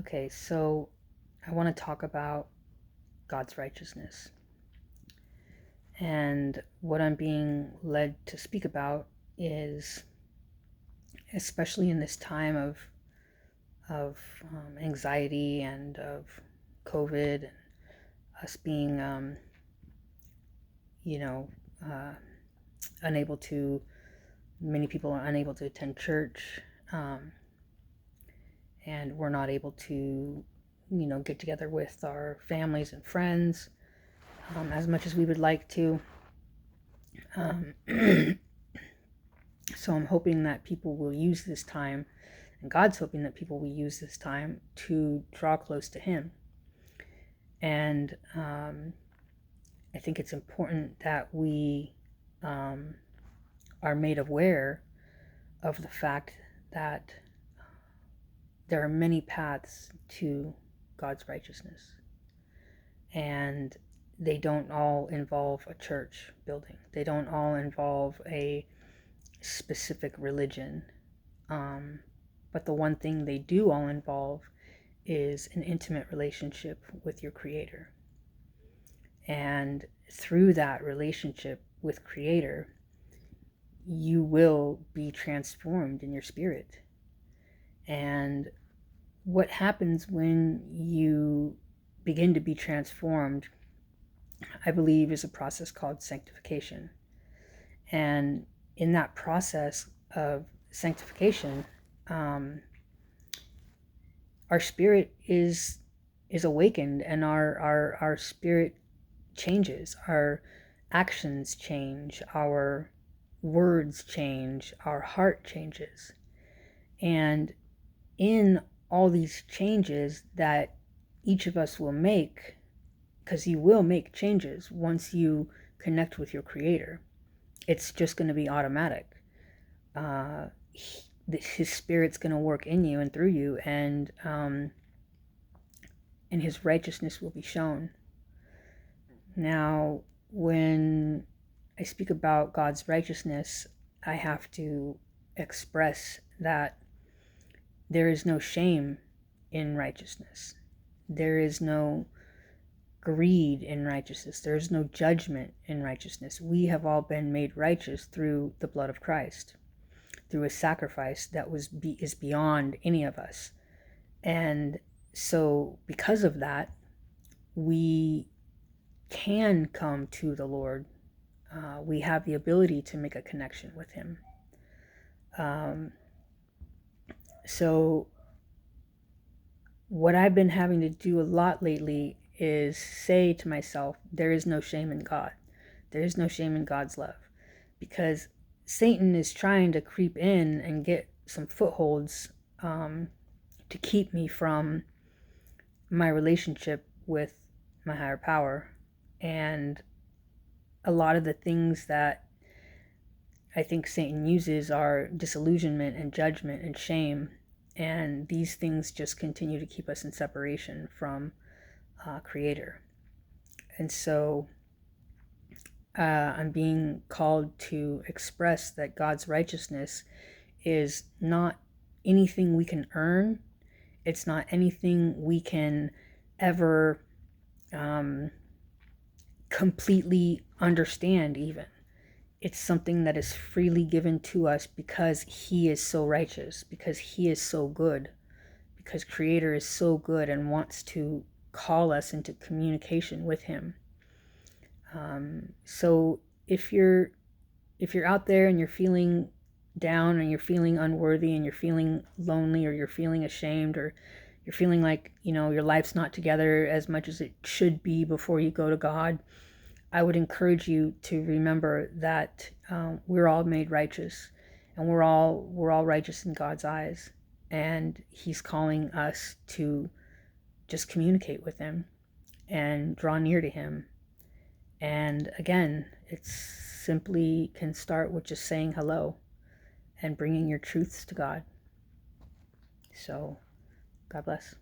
Okay, so I want to talk about God's righteousness. And what I'm being led to speak about is, especially in this time of anxiety and of COVID, and us being, you know, uh, unable to, many people are unable to attend church, um, and we're not able to, get together with our families and friends as much as we would like to. Um, so I'm hoping that people will use this time, and God's hoping that people will use this time to draw close to Him. And I think it's important that we are made aware of the fact that there are many paths to God's righteousness. And they don't all involve a church building. They don't all involve a specific religion. But the one thing they do all involve is an intimate relationship with your Creator. And through that relationship with Creator, you will be transformed in your spirit. And what happens when you begin to be transformed, I believe, is a process called sanctification. And in that process of sanctification, our spirit is awakened, and our spirit changes, our actions change, our words change, our heart changes. And in all these changes that each of us will make, because you will make changes once you connect with your Creator, it's just going to be automatic. His Spirit's going to work in you and through you, and His righteousness will be shown. Now, when I speak about God's righteousness, I have to express that there is no shame in righteousness. There is no greed in righteousness. There is no judgment in righteousness. We have all been made righteous through the blood of Christ, through a sacrifice that is beyond any of us. And so because of that, we can come to the Lord. We have the ability to make a connection with Him. So what I've been having to do a lot lately is say to myself, there is no shame in God. There is no shame in God's love. Because Satan is trying to creep in and get some footholds to keep me from my relationship with my higher power. And a lot of the things that I think Satan uses are disillusionment and judgment and shame. And these things just continue to keep us in separation from Creator. And so I'm being called to express that God's righteousness is not anything we can earn. It's not anything we can ever completely understand even. It's something that is freely given to us because He is so righteous, because He is so good, because Creator is so good and wants to call us into communication with Him. So if you're out there and you're feeling down and you're feeling unworthy and you're feeling lonely or you're feeling ashamed or you're feeling like, your life's not together as much as it should be before you go to God, I would encourage you to remember that we're all made righteous, and we're all righteous in God's eyes, and He's calling us to just communicate with Him and draw near to Him. And again, it simply can start with just saying hello and bringing your truths to God. So, God bless.